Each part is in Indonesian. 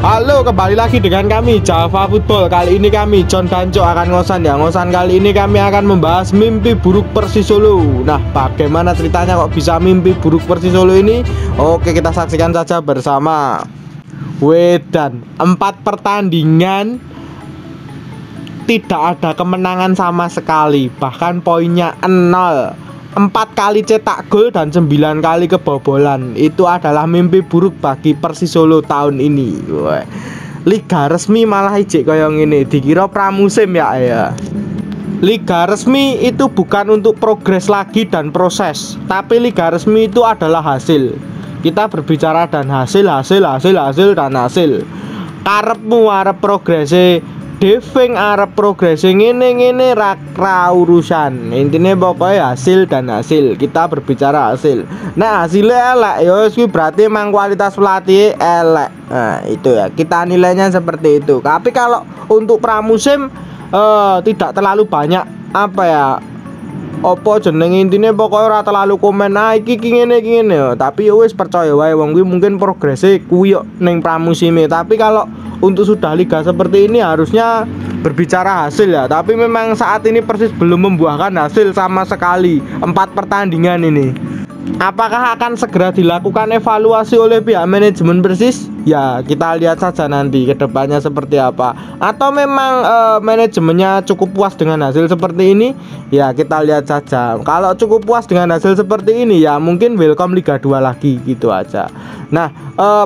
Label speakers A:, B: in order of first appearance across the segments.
A: Halo, kembali lagi dengan kami Java Football. Kali ini kami John Danco akan ngosan ya. Ngosan kali ini kami akan membahas mimpi buruk Persis Solo. Nah, bagaimana ceritanya kok bisa mimpi buruk Persis Solo ini? Oke, kita saksikan saja bersama. Wedan, 4 pertandingan tidak ada kemenangan sama sekali, bahkan poinnya 0. 4 kali cetak gol dan 9 kali kebobolan. Itu adalah mimpi buruk bagi Persis Solo tahun ini. Wah. Liga resmi malah ijek kaya ngene, dikira pramusim ya. Liga resmi itu bukan untuk progres lagi dan proses, tapi liga resmi itu adalah hasil. Kita berbicara dan hasil dan hasil. Karepmu arep progrese Deving arep progresi ngene ra urusan. Intinya pokoknya hasil dan hasil. Kita berbicara hasil. Nah, hasilnya elek ya wis berarti emang kualitas pelatih elek. Nah, itu ya. Kita nilainya seperti itu. Tapi kalau untuk pramusim tidak terlalu banyak apa ya? Opo jeneng intine pokoknya ora terlalu komen iki ngene. Tapi ya wis percaya wae wong kuwi mungkin progresi kuwi yo ning pramusime. Tapi kalau untuk sudah liga seperti ini harusnya berbicara hasil ya. Tapi memang saat ini Persis belum membuahkan hasil sama sekali 4 pertandingan ini. Apakah akan segera dilakukan evaluasi oleh pihak manajemen Persis? Ya, kita lihat saja nanti ke depannya seperti apa. Atau memang manajemennya cukup puas dengan hasil seperti ini? Ya, kita lihat saja. Kalau cukup puas dengan hasil seperti ini, ya mungkin welcome Liga 2 lagi, gitu aja. Nah,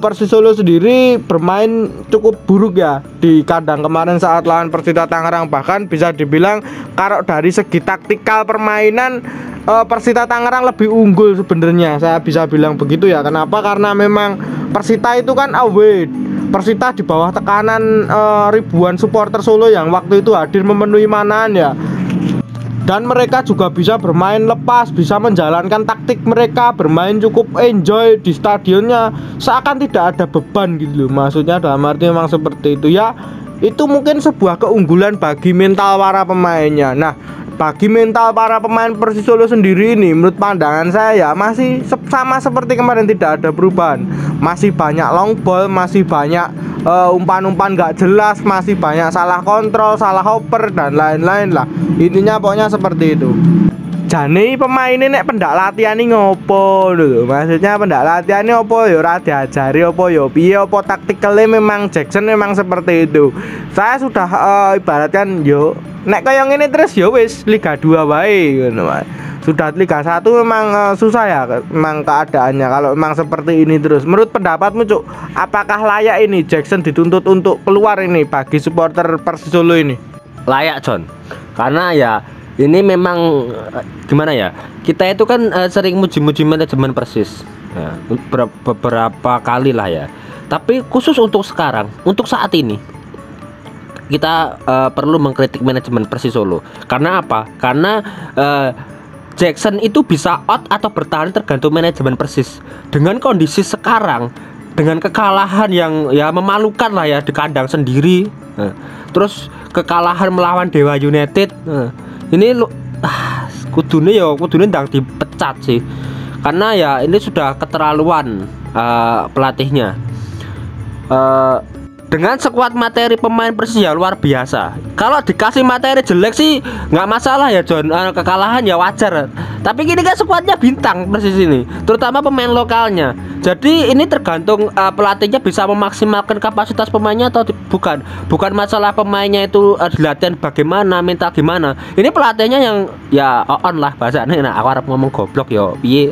A: Persis Solo sendiri bermain cukup buruk ya di kandang kemarin saat lawan Persita Tangerang. Bahkan bisa dibilang kalau dari segi taktikal permainan Persita Tangerang lebih unggul sebenarnya. Saya bisa bilang begitu ya. Kenapa? Karena memang Persita itu kan away. Persita di bawah tekanan ribuan supporter Solo yang waktu itu hadir memenuhi Manahan ya. Dan mereka juga bisa bermain lepas, bisa menjalankan taktik mereka, bermain cukup enjoy di stadionnya, seakan tidak ada beban gitu loh. Maksudnya dalam arti memang seperti itu ya. Itu mungkin sebuah keunggulan bagi mental para pemainnya. Nah, bagi mental para pemain Persis Solo sendiri ini menurut pandangan saya masih sama seperti kemarin, tidak ada perubahan. Masih banyak long ball, masih banyak umpan-umpan gak jelas, masih banyak salah kontrol, salah oper dan lain-lain lah. Intinya pokoknya seperti itu. Jane pemain ini nek pendak latihan ini ngopo lho. Maksudnya pendak latihan ini opo ya ora diajari opo ya piye opo taktikalnya memang Jackson memang seperti itu. Saya sudah ibaratkan yo nek kaya ngene terus ya wis Liga 2 wae ngono wae. Sudah Liga 1 memang susah ya memang keadaannya kalau memang seperti ini terus. Menurut pendapatmu Cuk, apakah layak ini Jackson dituntut untuk keluar ini bagi supporter Persis Solo ini?
B: Layak John, karena ya ini memang gimana ya, kita itu kan sering muji-muji manajemen Persis ya, beberapa kali lah ya. Tapi khusus untuk sekarang, untuk saat ini kita perlu mengkritik manajemen Persis Solo. Karena apa? Karena Jackson itu bisa out atau bertahan tergantung manajemen Persis. Dengan kondisi sekarang, dengan kekalahan yang ya memalukan lah ya di kandang sendiri, terus kekalahan melawan Dewa United, ini kudune ndang dipecat sih. Karena ya ini sudah keterlaluan pelatihnya. Dengan sekuat materi pemain Persis ya luar biasa. Kalau dikasih materi jelek sih nggak masalah ya John, kekalahan ya wajar. Tapi gini kan sekuatnya bintang Persis ini, terutama pemain lokalnya. Jadi ini tergantung pelatihnya bisa memaksimalkan kapasitas pemainnya atau bukan. Bukan masalah pemainnya itu latihan bagaimana, mental gimana. Ini pelatihnya yang ya on lah bahasanya. Nah, aku harap ngomong goblok yo piye.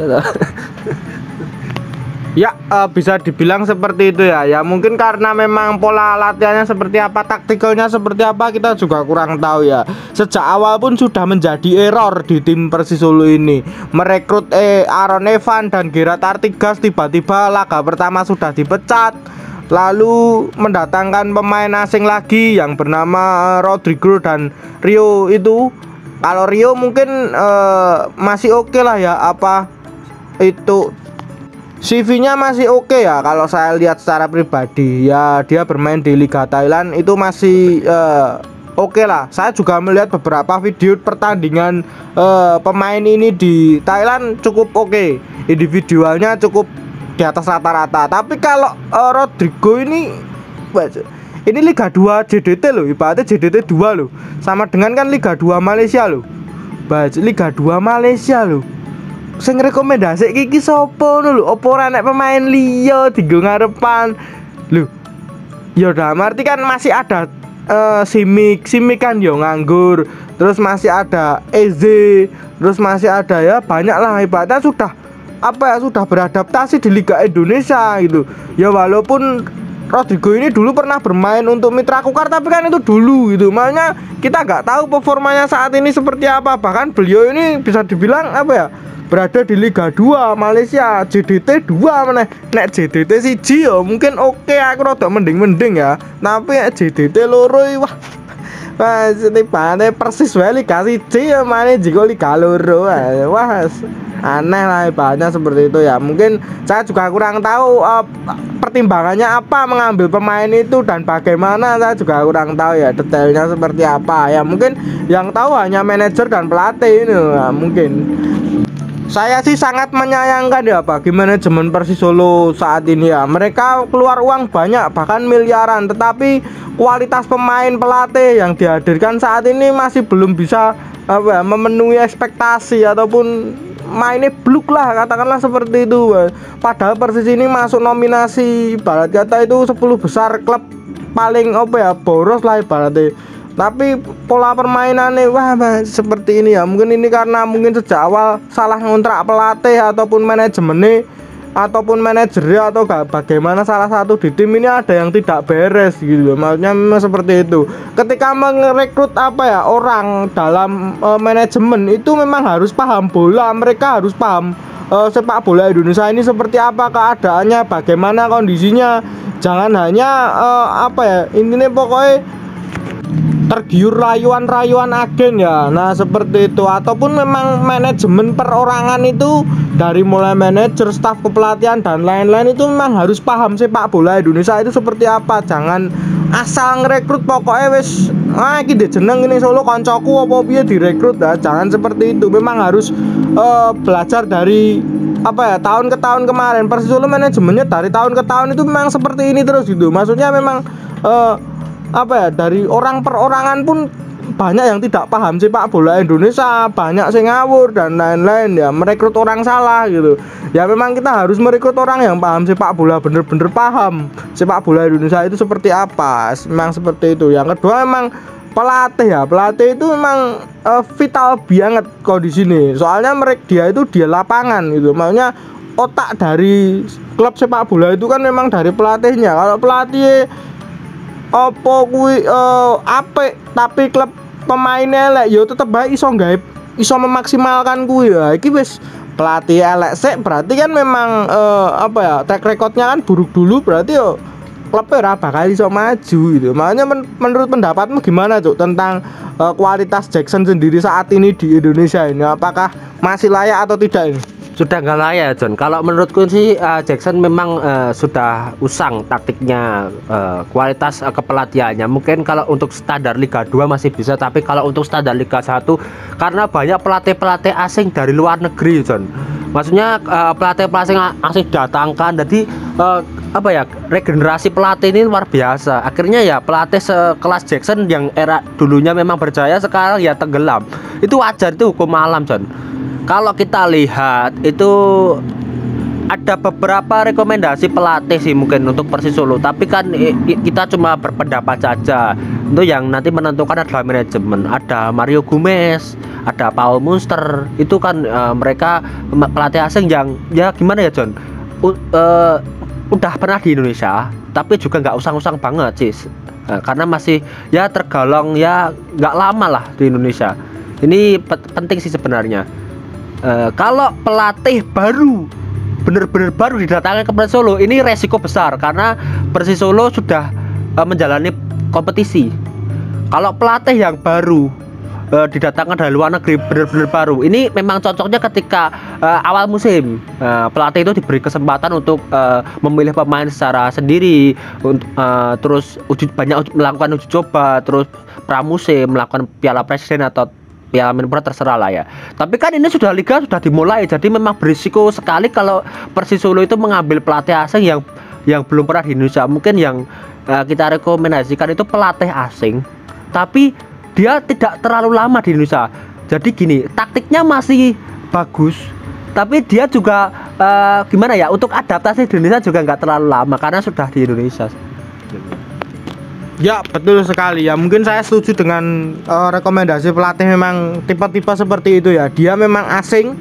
A: Ya bisa dibilang seperti itu ya. Ya mungkin karena memang pola latihannya seperti apa, taktikalnya seperti apa kita juga kurang tahu ya. Sejak awal pun sudah menjadi error di tim Persis Solo ini. Merekrut Aaron Evan dan Gerard Artigas, tiba-tiba laga pertama sudah dipecat. Lalu mendatangkan pemain asing lagi yang bernama Rodrigo dan Rio itu. Kalau Rio mungkin masih oke lah ya, apa itu CV-nya masih oke ya kalau saya lihat secara pribadi ya. Dia bermain di Liga Thailand itu masih oke lah. Saya juga melihat beberapa video pertandingan pemain ini di Thailand cukup oke. Individualnya cukup di atas rata-rata. Tapi kalau Rodrigo ini Wah, ini Liga 2 JDT loh, ibaratnya JDT 2 loh. Sama dengan kan Liga 2 Malaysia loh. Liga 2 Malaysia loh. Sing rekomendasi iki sapa lho? Opo ora nek pemain liya dienggo ngarepan. Lho. Ya udah arti kan masih ada Simic kan yo nganggur. Terus masih ada Eze, terus masih ada ya banyak lah, ibaratnya sudah sudah beradaptasi di Liga Indonesia gitu. Ya walaupun Rodrigo ini dulu pernah bermain untuk Mitra Kukar, tapi kan itu dulu gitu. Makanya kita nggak tahu performanya saat ini seperti apa. Bahkan beliau ini bisa dibilang berada di Liga 2 Malaysia, JDT 2 mana. Nek JDT siji yo mungkin oke, aku rada mending ya. Tapi JDT loro wah. Wah, ini pane persis wae Liga siji ya mana jika Liga loro. Wah, aneh lah ibaratnya seperti itu ya. Mungkin saya juga kurang tahu pertimbangannya apa mengambil pemain itu dan bagaimana, saya juga kurang tahu ya detailnya seperti apa ya. Mungkin yang tahu hanya manajer dan pelatih ini ya, mungkin. Saya sih sangat menyayangkan ya bagi manajemen Persis Solo saat ini ya. Mereka keluar uang banyak bahkan miliaran, tetapi kualitas pemain pelatih yang dihadirkan saat ini masih belum bisa memenuhi ekspektasi ataupun mainnya bluk lah, katakanlah seperti itu. Padahal Persis ini masuk nominasi ibarat kata itu 10 besar klub paling boros lah ibaratnya. Tapi pola permainannya seperti ini ya. Mungkin ini karena sejak awal salah ngontrak pelatih ataupun manajemennya ataupun manajernya atau bagaimana salah satu di tim ini ada yang tidak beres gitu. Maksudnya memang seperti itu. Ketika merekrut orang dalam manajemen itu memang harus paham bola. Mereka harus paham sepak bola Indonesia ini seperti apa keadaannya, bagaimana kondisinya. Jangan hanya intinya pokoknya tergiur rayuan agen ya. Nah seperti itu. Ataupun memang manajemen perorangan itu dari mulai manajer, staf kepelatihan dan lain-lain itu memang harus paham sepak bola Indonesia itu seperti apa. Jangan asal ngerekrut pokoknya wis iki jeneng ini Solo koncoku apa piye direkrut ya. Jangan seperti itu. Memang harus belajar dari tahun ke tahun kemarin. Persis Solo manajemennya dari tahun ke tahun itu memang seperti ini terus gitu. Maksudnya memang dari orang perorangan pun banyak yang tidak paham sepak bola Indonesia, banyak sing ngawur dan lain-lain ya, merekrut orang salah gitu. Ya memang kita harus merekrut orang yang paham sepak bola, bener-bener paham sepak bola Indonesia itu seperti apa. Memang seperti itu. Yang kedua memang pelatih itu memang vital banget kalau di sini. Soalnya dia itu di lapangan gitu. Maksudnya otak dari klub sepak bola itu kan memang dari pelatihnya. Kalau pelatih apik tapi klub pemainnya elek yo tetep bae iso memaksimalkan kuwi ya. Iki wis pelatih elek sik berarti kan memang track recordnya kan buruk dulu, berarti yo klubnya ora bakal iso maju gitu. Makanya menurut pendapatmu gimana Cuk tentang kualitas Jackson sendiri saat ini di Indonesia ini, apakah masih layak atau tidak ini?
B: Sudah nggak layak John. Kalau menurutku sih Jackson memang sudah usang taktiknya, kualitas kepelatihannya. Mungkin kalau untuk standar Liga 2 masih bisa, tapi kalau untuk standar Liga 1 karena banyak pelatih-pelatih asing dari luar negeri John. Maksudnya pelatih-pelatih asing datangkan, jadi regenerasi pelatih ini luar biasa. Akhirnya ya pelatih sekelas Jackson yang era dulunya memang berjaya sekarang ya tenggelam. Itu wajar, itu hukum alam John. Kalau kita lihat itu ada beberapa rekomendasi pelatih sih mungkin untuk Persis Solo, tapi kan kita cuma berpendapat saja. Itu yang nanti menentukan adalah manajemen. Ada Mario Gomez, ada Paul Munster. Itu kan mereka pelatih asing yang ya gimana ya John, udah pernah di Indonesia tapi juga nggak usang-usang banget sih, karena masih ya tergolong ya nggak lama lah di Indonesia. Ini penting sih sebenarnya. Kalau pelatih baru, bener-bener baru didatangkan ke Persis Solo, ini resiko besar karena Persis Solo sudah menjalani kompetisi. Kalau pelatih yang baru didatangkan dari luar negeri, bener-bener baru, ini memang cocoknya ketika awal musim. Pelatih itu diberi kesempatan untuk memilih pemain secara sendiri, terus melakukan uji coba, terus pramusim melakukan Piala Presiden atau Piala Menpora, terserah lah ya. Tapi kan ini sudah liga sudah dimulai, jadi memang berisiko sekali kalau Persis Solo itu mengambil pelatih asing yang belum pernah di Indonesia. Mungkin yang kita rekomendasikan itu pelatih asing, tapi dia tidak terlalu lama di Indonesia. Jadi gini, taktiknya masih bagus, tapi dia juga gimana ya, untuk adaptasi di Indonesia juga nggak terlalu lama karena sudah di Indonesia.
A: Ya betul sekali ya, mungkin saya setuju dengan rekomendasi pelatih. Memang tipe-tipe seperti itu ya, dia memang asing,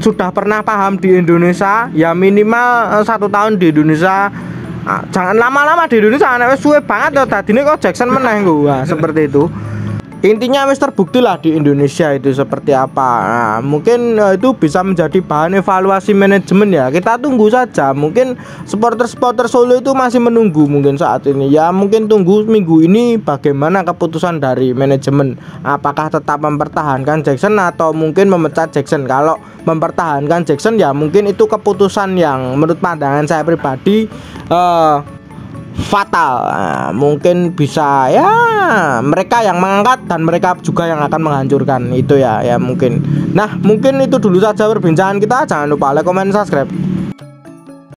A: sudah pernah paham di Indonesia ya, minimal 1 tahun di Indonesia. Jangan lama-lama di Indonesia, anaknya suwe banget ya tadi ini kok Jackson menang gua seperti itu. Intinya wis terbukti lah di Indonesia itu seperti apa. Nah, mungkin itu bisa menjadi bahan evaluasi manajemen ya. Kita tunggu saja. Mungkin supporter-supporter Solo itu masih menunggu mungkin saat ini. Ya mungkin tunggu minggu ini bagaimana keputusan dari manajemen. Apakah tetap mempertahankan Jackson atau mungkin memecat Jackson. Kalau mempertahankan Jackson ya mungkin itu keputusan yang menurut pandangan saya pribadi fatal. Nah, mungkin bisa ya mereka yang mengangkat dan mereka juga yang akan menghancurkan itu ya mungkin. Nah mungkin itu dulu saja perbincangan kita. Jangan lupa like, comment, subscribe.